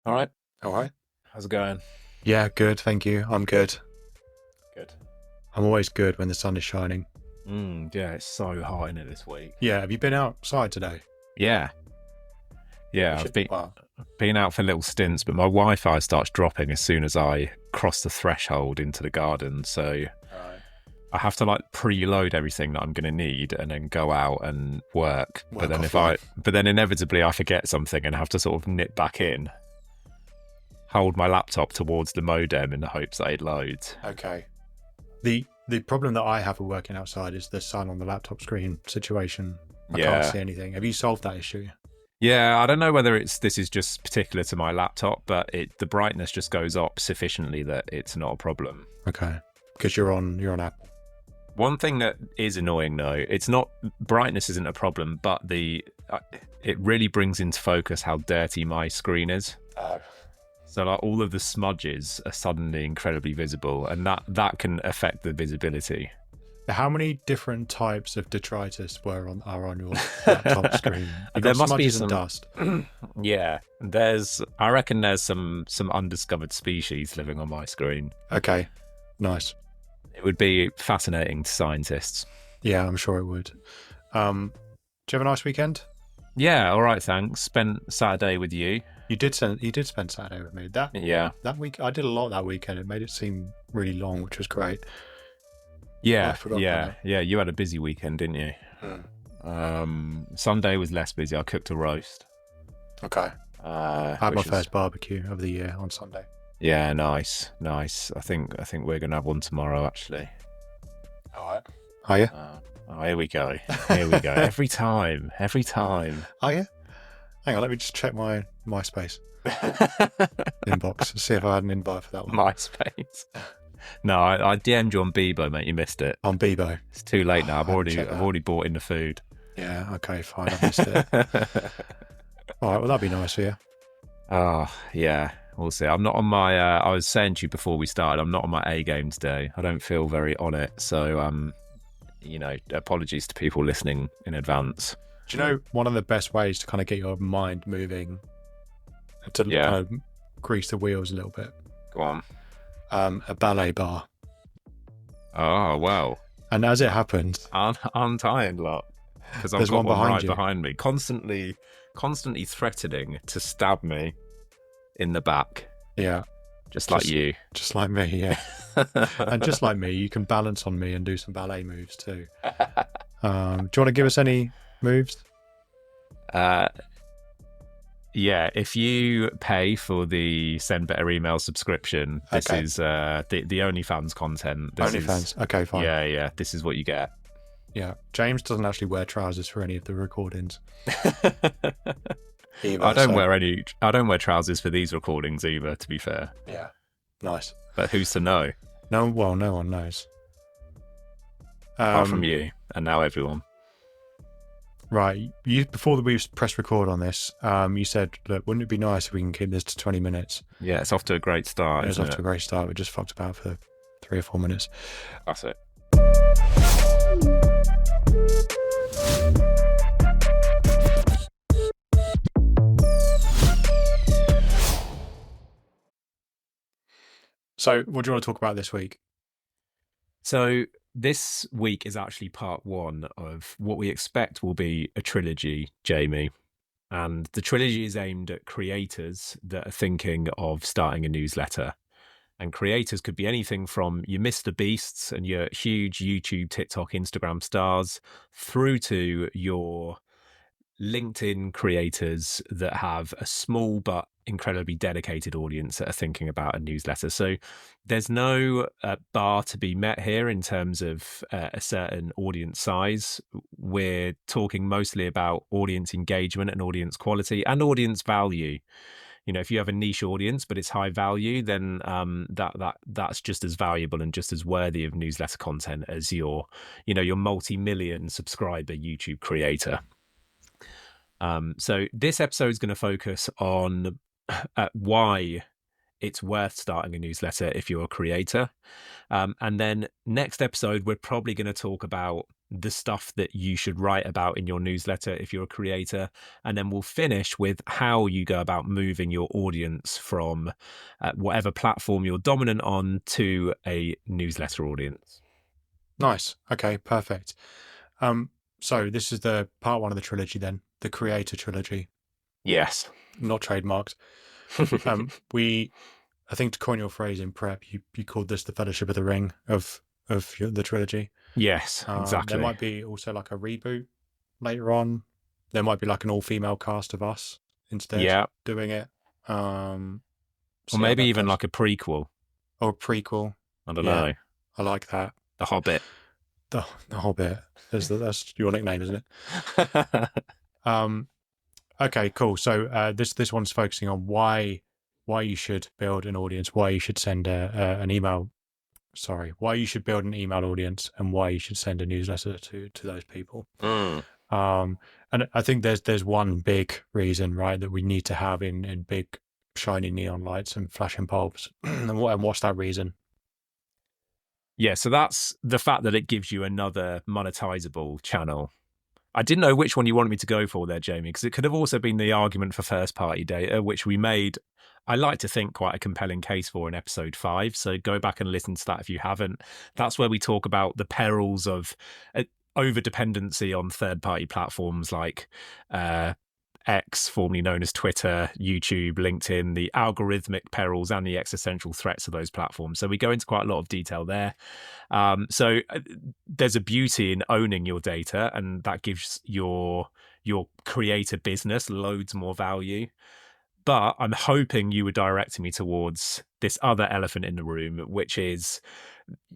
All right. All right. How's it going? Yeah, good. Thank you. I'm good. Good. I'm always good when the sun is shining. Yeah, it's so hot in it this week. Yeah. Have you been outside today? Yeah. Yeah, I've been out for little stints, but my Wi-Fi starts dropping as soon as I cross the threshold into the garden. So I have to like preload everything that I'm going to need and then go out and work. But then inevitably I forget something and have to sort of nip back in, hold my laptop towards the modem in the hopes that it loads. Okay. The problem that I have with working outside is the sun on the laptop screen situation. I can't see anything. Have you solved that issue? Yeah, I don't know whether this is just particular to my laptop, but the brightness just goes up sufficiently that it's not a problem. Okay, because you're on Apple. One thing that is annoying though, brightness isn't a problem, but it really brings into focus how dirty my screen is. So like all of the smudges are suddenly incredibly visible, and that can affect the visibility. How many different types of detritus are on your laptop screen? There must be some dust. Yeah, I reckon there's some undiscovered species living on my screen. Okay, nice. It would be fascinating to scientists. Yeah, I'm sure it would. Do you have a nice weekend? Yeah, all right, thanks. Spent Saturday with you. You did spend Saturday with me. That week I did a lot that weekend. It made it seem really long, which was great. Yeah. You had a busy weekend, didn't you? Sunday was less busy. I cooked a roast. Okay. I had my first barbecue of the year on Sunday. Yeah, nice. I think we're gonna have one tomorrow, actually. All right. Are you? Here we go. Every time. Are you? Hang on, let me just check my MySpace inbox and see if I had an invite for that one. MySpace. No, I DM'd you on Bebo, mate. You missed it. On Bebo. It's too late now. I've already bought in the food. Yeah. Okay. Fine. I missed it. All right. Well, that'd be nice for you. Oh yeah. We'll see. I'm not on my. I was saying to you before we started, I'm not on my A game today. I don't feel very on it. So apologies to people listening in advance. Do you know one of the best ways to kind of get your mind moving, to kind of grease the wheels a little bit? Go on. A ballet bar. Oh, wow. And as it happened, aren't I in luck? Because I've got one behind me, constantly threatening to stab me in the back. Yeah. Like you. Just like me, yeah. And just like me, you can balance on me and do some ballet moves too. Do you want to give us any moves? Yeah, if you pay for the Send Better Email subscription, this is the OnlyFans content. OnlyFans, okay, fine. Yeah, this is what you get. Yeah, James doesn't actually wear trousers for any of the recordings. I don't wear trousers for these recordings either, to be fair. Yeah, nice. But who's to know? No one knows. Apart from you, and now everyone. Right, before we press record on this, you said, look, wouldn't it be nice if we can keep this to 20 minutes? Yeah, it's off to a great start. It's off to a great start. We just fucked about for 3 or 4 minutes. That's it. So, what do you want to talk about this week? So, this week is actually part one of what we expect will be a trilogy, Jamie. And the trilogy is aimed at creators that are thinking of starting a newsletter. And creators could be anything from your Mr. Beasts and your huge YouTube, TikTok, Instagram stars through to your LinkedIn creators that have a small but incredibly dedicated audience that are thinking about a newsletter. So there's no bar to be met here in terms of a certain audience size. We're talking mostly about audience engagement and audience quality and audience value. You know, if you have a niche audience but it's high value, then that's just as valuable and just as worthy of newsletter content as your multi-million subscriber YouTube creator. So this episode is going to focus on why it's worth starting a newsletter if you're a creator. And then next episode, we're probably going to talk about the stuff that you should write about in your newsletter if you're a creator. And then we'll finish with how you go about moving your audience from whatever platform you're dominant on to a newsletter audience. Nice. Okay, perfect. So this is the part one of the trilogy then, the creator trilogy. Yes. Not trademarked. I think to coin your phrase in prep, you called this the Fellowship of the Ring of the trilogy. Yes, exactly. There might be also like a reboot later on. There might be like an all-female cast of us instead doing it. Or maybe even like a prequel. Or a prequel. I don't know. I like that. The Hobbit. The Hobbit. That's your nickname, isn't it? Okay, cool. So this one's focusing on why you should build an audience, why you should send an email. Sorry, why you should build an email audience, and why you should send a newsletter to those people. And I think there's one big reason, right, that we need to have in big shiny neon lights and flashing bulbs. And what's that reason? Yeah, so that's the fact that it gives you another monetizable channel. I didn't know which one you wanted me to go for there, Jamie, because it could have also been the argument for first-party data, which we made, I like to think, quite a compelling case for in episode 5. So go back and listen to that if you haven't. That's where we talk about the perils of over-dependency on third-party platforms like X, formerly known as Twitter, YouTube, LinkedIn, the algorithmic perils and the existential threats of those platforms. So we go into quite a lot of detail there. So there's a beauty in owning your data, and that gives your creator business loads more value. But I'm hoping you were directing me towards this other elephant in the room, which is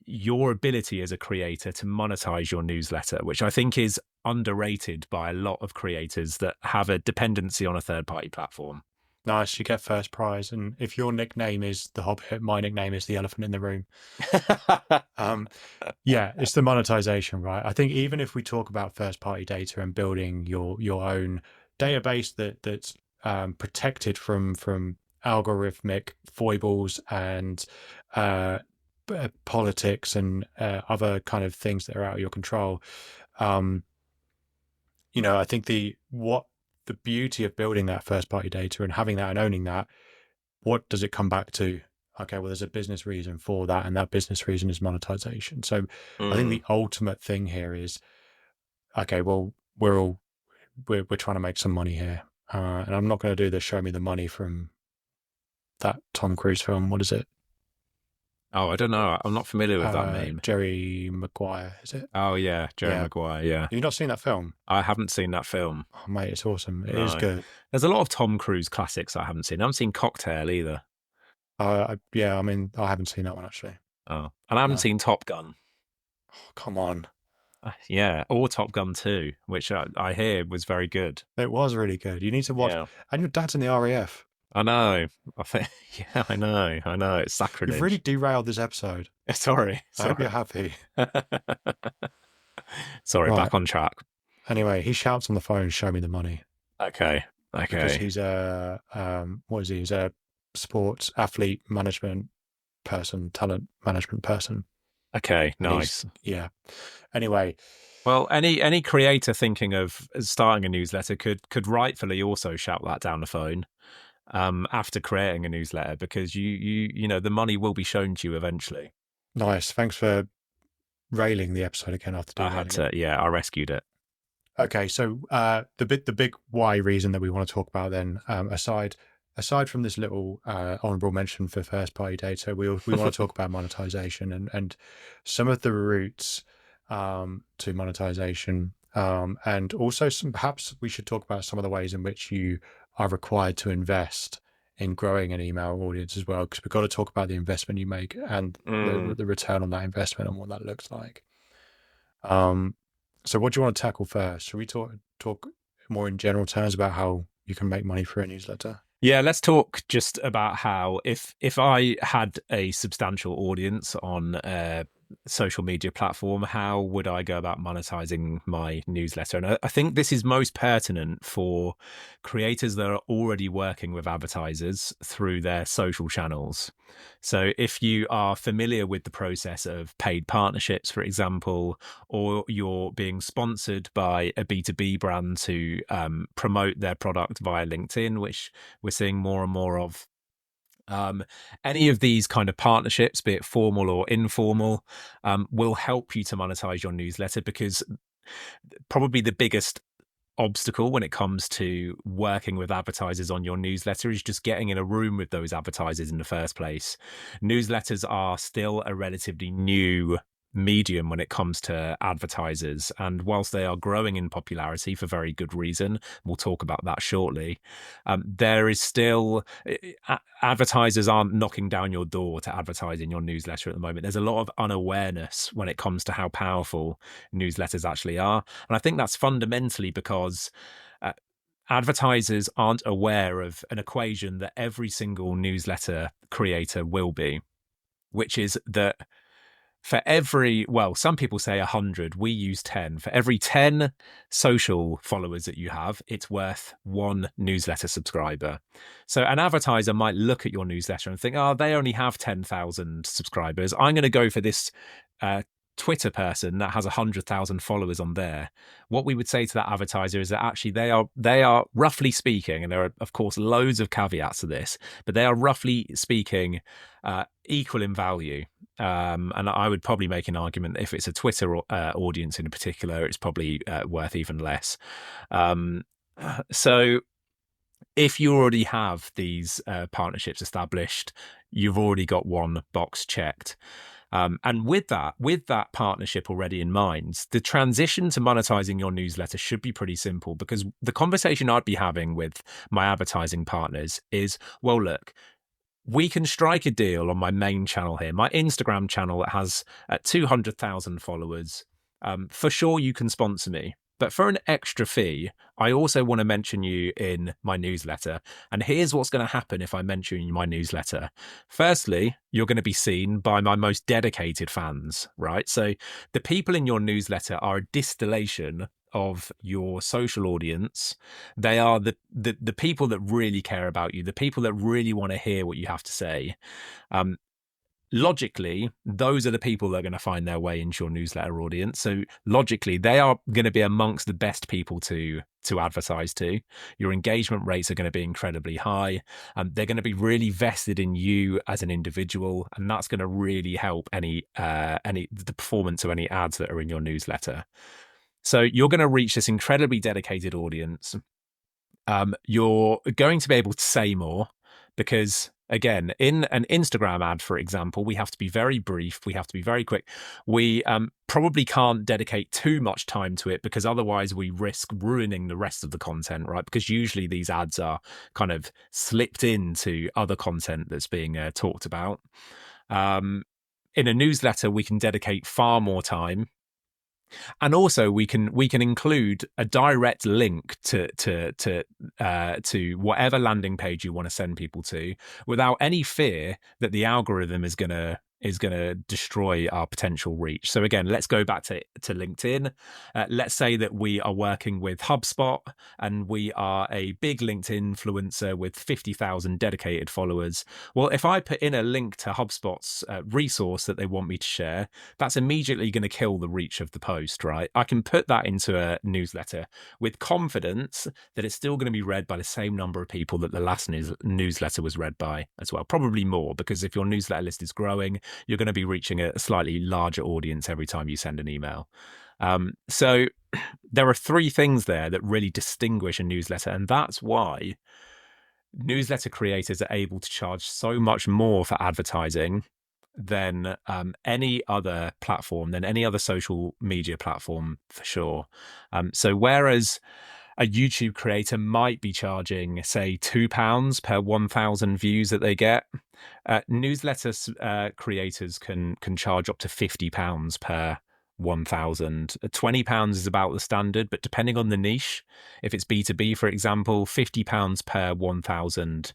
your ability as a creator to monetize your newsletter, which I think is underrated by a lot of creators that have a dependency on a third-party platform. Nice, you get first prize. And if your nickname is The Hobbit, my nickname is the elephant in the room. Yeah, it's the monetization, right? I think even if we talk about first-party data and building your own database that's protected from algorithmic foibles and politics and other kind of things that are out of your control. I think the beauty of building that first party data and having that and owning that, what does it come back to? Okay, well, there's a business reason for that, and that business reason is monetization. So I think the ultimate thing here is, okay, well, we're trying to make some money here. And I'm not going to do the show me the money from that Tom Cruise film. What is it? Oh, I don't know. I'm not familiar with that name. Jerry Maguire, is it? Oh, yeah. Jerry Maguire, yeah. You've not seen that film? I haven't seen that film. Oh, mate, it's awesome. It is good. There's a lot of Tom Cruise classics I haven't seen. I haven't seen Cocktail either. I haven't seen that one, actually. Oh, and I haven't seen Top Gun. Oh, come on. Yeah, or Top Gun 2, which I hear was very good. It was really good. You need to watch. Yeah. And your dad's in the RAF. I know. I know. It's sacrilege. You've really derailed this episode. Sorry. I hope you're happy. Sorry, right. Back on track. Anyway, he shouts on the phone, "Show me the money." Okay. Because he's what is he? He's a sports athlete management person, talent management person. Okay, nice. Yeah. Anyway. Well, any creator thinking of starting a newsletter could rightfully also shout that down the phone after creating a newsletter, because you know the money will be shown to you eventually. Nice. Thanks for railing the episode again after doing that. I rescued it. Okay, so the big why reason that we want to talk about then, aside from this little honorable mention for first party data, we want to talk about monetization and some of the routes to monetization, and also perhaps we should talk about some of the ways in which you are required to invest in growing an email audience as well, because we've got to talk about the investment you make and the return on that investment and what that looks like. So what do you want to tackle first? Should we talk more in general terms about how you can make money through a newsletter? Yeah, let's talk just about how if I had a substantial audience on social media platform, how would I go about monetizing my newsletter? And I think this is most pertinent for creators that are already working with advertisers through their social channels. So if you are familiar with the process of paid partnerships, for example, or you're being sponsored by a B2B brand to promote their product via LinkedIn, which we're seeing more and more of, any of these kind of partnerships, be it formal or informal, will help you to monetize your newsletter, because probably the biggest obstacle when it comes to working with advertisers on your newsletter is just getting in a room with those advertisers in the first place. Newsletters are still a relatively new medium when it comes to advertisers, and whilst they are growing in popularity for very good reason, we'll talk about that shortly, there is still advertisers aren't knocking down your door to advertise in your newsletter at the moment. There's a lot of unawareness when it comes to how powerful newsletters actually are, and I think that's fundamentally because advertisers aren't aware of an equation that every single newsletter creator will be, which is that for every, well, some people say 100, we use 10. For every 10 social followers that you have, it's worth one newsletter subscriber. So an advertiser might look at your newsletter and think, oh, they only have 10,000 subscribers. I'm going to go for this Twitter person that has 100,000 followers on there. What we would say to that advertiser is that actually they are roughly speaking, and there are of course loads of caveats to this, but they are roughly speaking equal in value. And I would probably make an argument that if it's a Twitter audience in particular, it's probably worth even less. So if you already have these partnerships established, you've already got one box checked. And with that partnership already in mind, the transition to monetizing your newsletter should be pretty simple, because the conversation I'd be having with my advertising partners is, well, look, we can strike a deal on my main channel here, my Instagram channel that has 200,000 followers. For sure, you can sponsor me. But for an extra fee, I also want to mention you in my newsletter. And here's what's going to happen if I mention you in my newsletter. Firstly, you're going to be seen by my most dedicated fans, right? So the people in your newsletter are a distillation of your social audience. They are the people that really care about you, the people that really want to hear what you have to say. Logically, those are the people that are going to find their way into your newsletter audience. So logically, they are going to be amongst the best people to advertise to. Your engagement rates are going to be incredibly high. They're going to be really vested in you as an individual, and that's going to really help the performance of any ads that are in your newsletter. So you're going to reach this incredibly dedicated audience. You're going to be able to say more because, again, in an Instagram ad, for example, we have to be very brief. We have to be very quick. We probably can't dedicate too much time to it because otherwise we risk ruining the rest of the content, right? Because usually these ads are kind of slipped into other content that's being talked about. In a newsletter, we can dedicate far more time. And also, we can include a direct link to whatever landing page you want to send people to, without any fear that the algorithm is gonna destroy our potential reach. So again, let's go back to LinkedIn. Let's say that we are working with HubSpot and we are a big LinkedIn influencer with 50,000 dedicated followers. Well, if I put in a link to HubSpot's resource that they want me to share, that's immediately going to kill the reach of the post, right? I can put that into a newsletter with confidence that it's still going to be read by the same number of people that the last newsletter was read by as well. Probably more, because if your newsletter list is growing, you're going to be reaching a slightly larger audience every time you send an email. So there are three things there that really distinguish a newsletter, and that's why newsletter creators are able to charge so much more for advertising than any other platform, than any other social media platform, for sure. So whereas a YouTube creator might be charging, say, £2 per 1,000 views that they get, newsletter creators can charge up to £50 per 1,000. £20 is about the standard, but depending on the niche, if it's B2B, for example, £50 per 1,000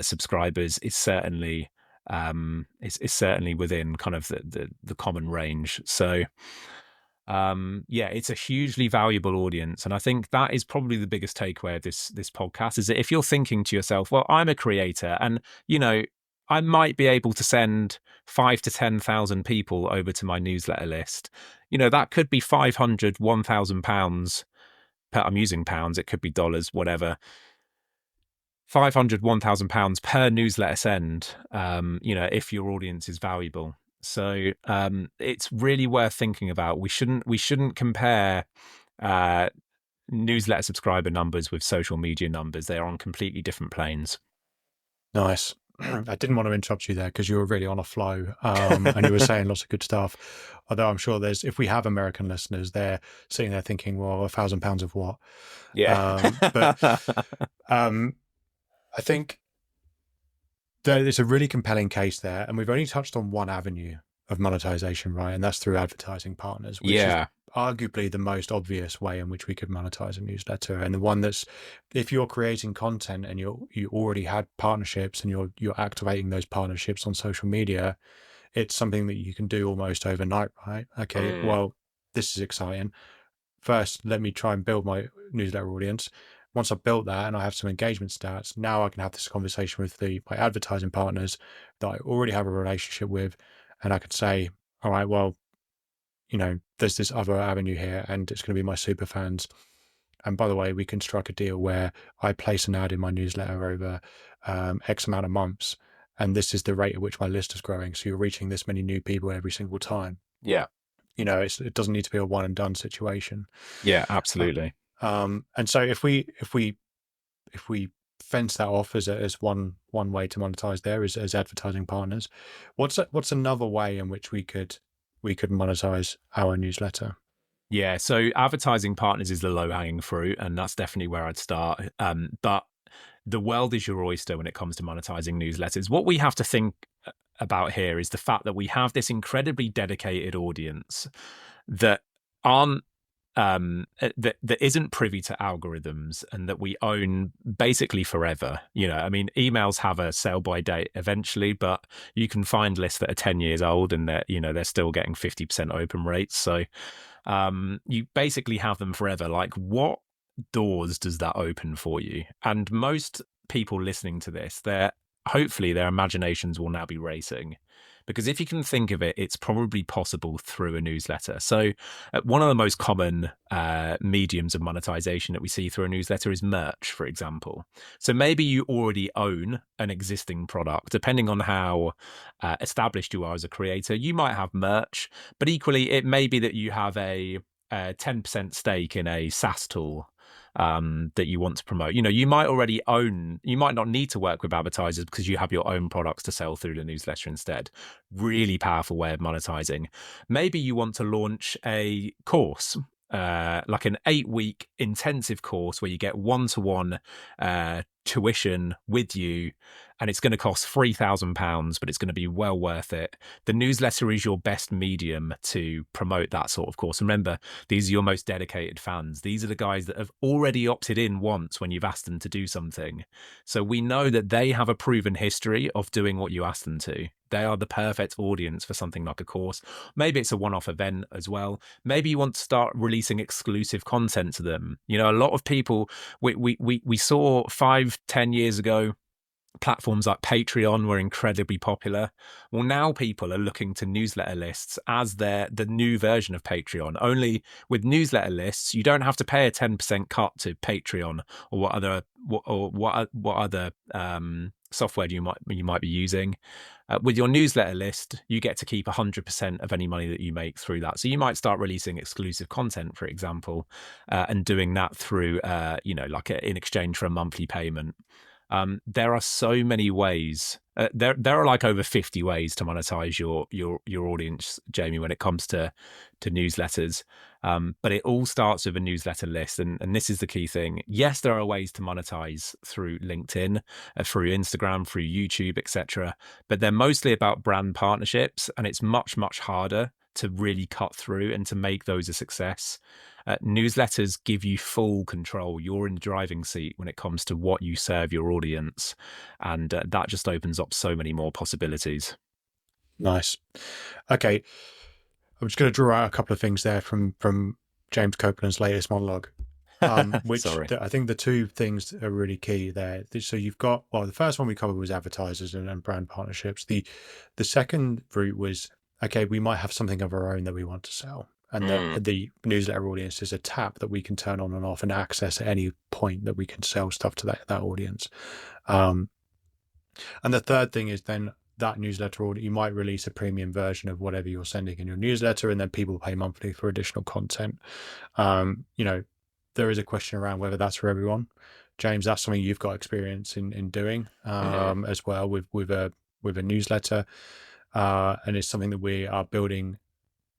subscribers is certainly is certainly within kind of the common range. So yeah, it's a hugely valuable audience, and I think that is probably the biggest takeaway of this podcast, is that if you're thinking to yourself, well, I'm a creator, and I might be able to send 5 to 10,000 people over to my newsletter list. That could be 500, £1,000. I'm using pounds, it could be dollars, whatever. 500, £1,000 per newsletter send, if your audience is valuable. So it's really worth thinking about. We shouldn't compare newsletter subscriber numbers with social media numbers. They're on completely different planes. Nice. I didn't want to interrupt you there because you were really on a flow, and you were saying lots of good stuff. Although I'm sure if we have American listeners, they're sitting there thinking, well, £1,000 of what? Yeah. I think there's a really compelling case there, and we've only touched on one avenue of monetization, right? And that's through advertising partners, which is arguably the most obvious way in which we could monetize a newsletter, and the one that's, if you're creating content and you already had partnerships and you're activating those partnerships on social media, it's something that you can do almost overnight, right? Okay, well, this is exciting. First, let me try and build my newsletter audience. Once I've built that and I have some engagement stats, now I can have this conversation with my advertising partners that I already have a relationship with, and I could say, all right, well, there's this other avenue here, and it's going to be my super fans. And by the way, we can strike a deal where I place an ad in my newsletter over X amount of months, and this is the rate at which my list is growing. So you're reaching this many new people every single time. Yeah. It doesn't need to be a one and done situation. Yeah, absolutely. And so if we fence that off as one way to monetize there as advertising partners, what's another way in which we could monetize our newsletter? Yeah, so advertising partners is the low-hanging fruit, and that's definitely where I'd start. But the world is your oyster when it comes to monetizing newsletters. What we have to think about here is the fact that we have this incredibly dedicated audience that aren't that isn't privy to algorithms, and that we own basically forever. Emails have a sell-by date eventually, but you can find lists that are 10 years old and they're still getting 50% open rates. So you basically have them forever. Like, what doors does that open for you? And most people listening to this, hopefully their imaginations will now be racing, because if you can think of it, it's probably possible through a newsletter. So one of the most common mediums of monetization that we see through a newsletter is merch, for example. So maybe you already own an existing product. Depending on how established you are as a creator, you might have merch, but equally it may be that you have a 10% stake in a SaaS tool that you want to promote. You might already you might not need to work with advertisers because you have your own products to sell through the newsletter instead. Really powerful way of monetizing. Maybe you want to launch a course, like an 8-week intensive course where you get one-to-one tuition with you, and it's going to cost £3,000, but it's going to be well worth it. The newsletter is your best medium to promote that sort of course. Remember, these are your most dedicated fans. These are the guys that have already opted in once when you've asked them to do something. So we know that they have a proven history of doing what you asked them to. They are the perfect audience for something like a course. Maybe it's a one-off event as well. Maybe you want to start releasing exclusive content to them. A lot of people, we saw 5-10 years ago, platforms like Patreon were incredibly popular. Well, now people are looking to newsletter lists as the new version of Patreon. Only with newsletter lists, you don't have to pay a 10% cut to Patreon or what other software you might be using. With your newsletter list, you get to keep 100% of any money that you make through that. So you might start releasing exclusive content, for example, and doing that through, in exchange for a monthly payment. There are so many ways. There are like over 50 ways to monetize your audience, Jamie, when it comes to newsletters. But it all starts with a newsletter list, and this is the key thing. Yes, there are ways to monetize through LinkedIn, through Instagram, through YouTube, etc. But they're mostly about brand partnerships, and it's much, much harder to really cut through and to make those a success. Newsletters give you full control. You're in the driving seat when it comes to what you serve your audience, and that just opens up so many more possibilities. Nice. Okay, I'm just going to draw out a couple of things there from James Copeland's latest monologue. Which Sorry. I think the two things are really key there. So you've got, well, the first one we covered was advertisers and brand partnerships. The second route was, okay, we might have something of our own that we want to sell, and the newsletter audience is a tap that we can turn on and off and access at any point that we can sell stuff to that audience. And the third thing is then that newsletter order, you might release a premium version of whatever you're sending in your newsletter, and then people pay monthly for additional content. There is a question around whether that's for everyone. James, that's something you've got experience in doing as well with a newsletter, and it's something that we are building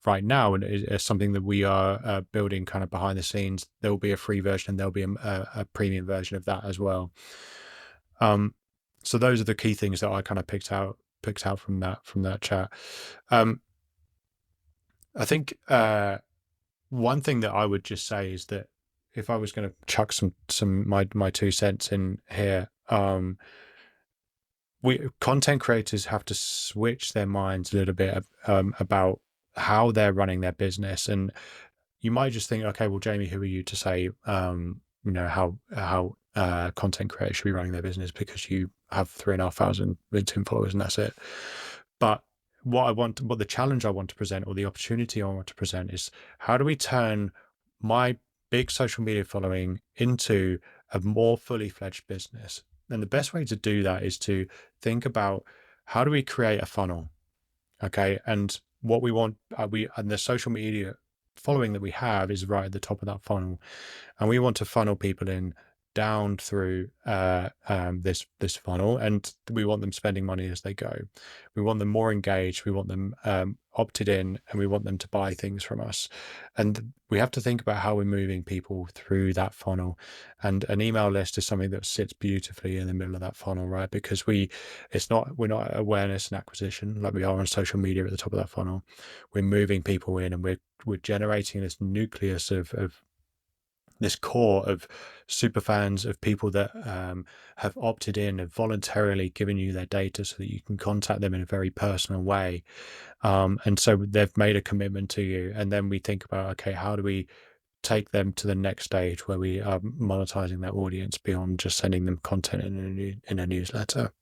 right now, and it's something that we are building kind of behind the scenes. There will be a free version, and there'll be a premium version of that as well. So those are the key things that I kind of picked out from that chat. I think one thing that I would just say is that if I was going to chuck some my 2 cents in here, content creators have to switch their minds a little bit about how they're running their business. And you might just think, okay, well, Jamie, who are you to say, how content creators should be running their business because you have 3,500 LinkedIn followers and that's it. But what the challenge I want to present, or the opportunity I want to present, is how do we turn my big social media following into a more fully fledged business? And the best way to do that is to think about, how do we create a funnel? Okay. And what we want, and the social media following that we have is right at the top of that funnel. And we want to funnel people in down through this funnel, and we want them spending money as they go. We want them more engaged, we want them opted in, and we want them to buy things from us. And we have to think about how we're moving people through that funnel. And an email list is something that sits beautifully in the middle of that funnel, right? Because we're not awareness and acquisition like we are on social media at the top of that funnel. We're moving people in, and we're generating this nucleus of this core of super fans, of people that have opted in, have voluntarily given you their data so that you can contact them in a very personal way. And so they've made a commitment to you. And then we think about, okay, how do we take them to the next stage where we are monetizing that audience beyond just sending them content in a newsletter?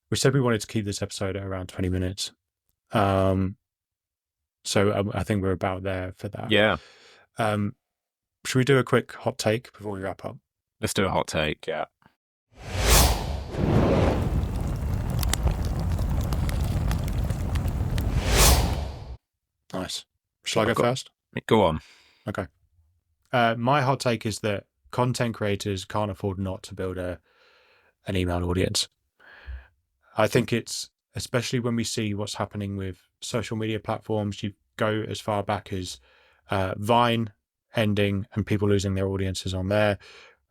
We said we wanted to keep this episode at around 20 minutes. So I think we're about there for that. Yeah. Should we do a quick hot take before we wrap up? Let's do a hot take. Yeah. Nice. Shall I go first? Go on. Okay. My hot take is that content creators can't afford not to build an email audience. I think it's, especially when we see what's happening with social media platforms, you go as far back as Vine ending and people losing their audiences on there.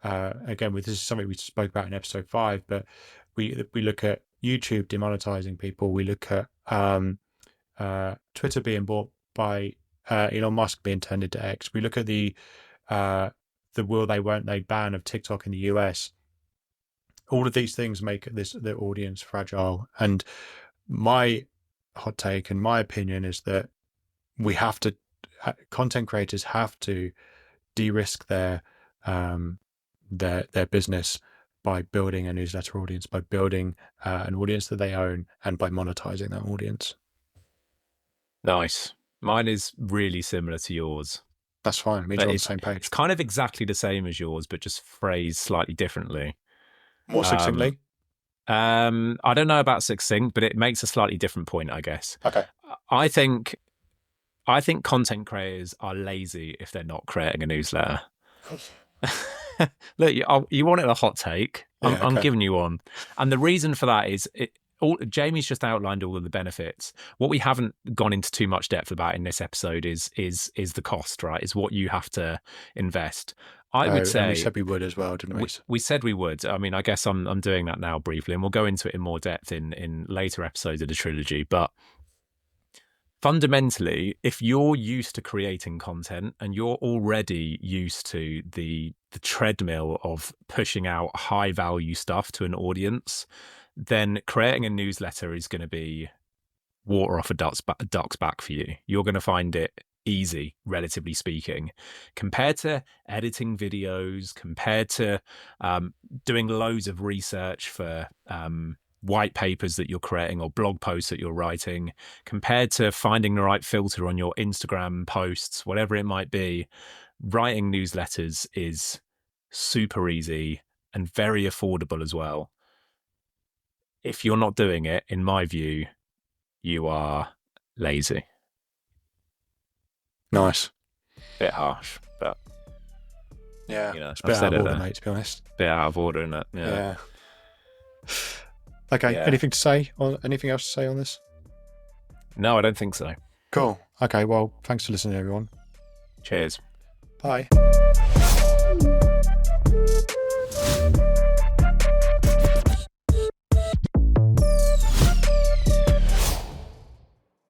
Again, this is something we spoke about in episode 5, but we look at YouTube demonetizing people. We look at Twitter being bought by Elon Musk, being turned into X. We look at the will they won't they ban of TikTok in the US. All of these things make the audience fragile. And my hot take and my opinion is that content creators have to de-risk their business by building a newsletter audience, by building an audience that they own, and by monetizing that audience. Nice. Mine is really similar to yours. That's fine. It means we're on the same page. It's kind of exactly the same as yours, but just phrased slightly differently. More succinctly? I don't know about succinct, but it makes a slightly different point, I guess. Okay. I think content creators are lazy if they're not creating a newsletter. Look, you wanted a hot take. I'm giving you one. And the reason for that is Jamie's just outlined all of the benefits. What we haven't gone into too much depth about in this episode is the cost, right? Is what you have to invest. I would say, and we said we would as well, didn't we? We said we would. I mean, I guess I'm doing that now briefly, and we'll go into it in more depth in later episodes of the trilogy. But fundamentally, if you're used to creating content and you're already used to the treadmill of pushing out high value stuff to an audience, then creating a newsletter is going to be water off a duck's back for you. You're going to find it easy, relatively speaking, compared to editing videos, compared to doing loads of research for white papers that you're creating or blog posts that you're writing, compared to finding the right filter on your Instagram posts, whatever it might be. Writing newsletters is super easy and very affordable as well. If you're not doing it, in my view, you are lazy. Nice. Bit harsh, but yeah, you know, it's a bit out of order, mate, to be honest. Bit out of order, isn't it? Yeah. Okay. Yeah. Anything else to say on this? No, I don't think so. Cool. Okay. Well, thanks for listening, everyone. Cheers. Bye.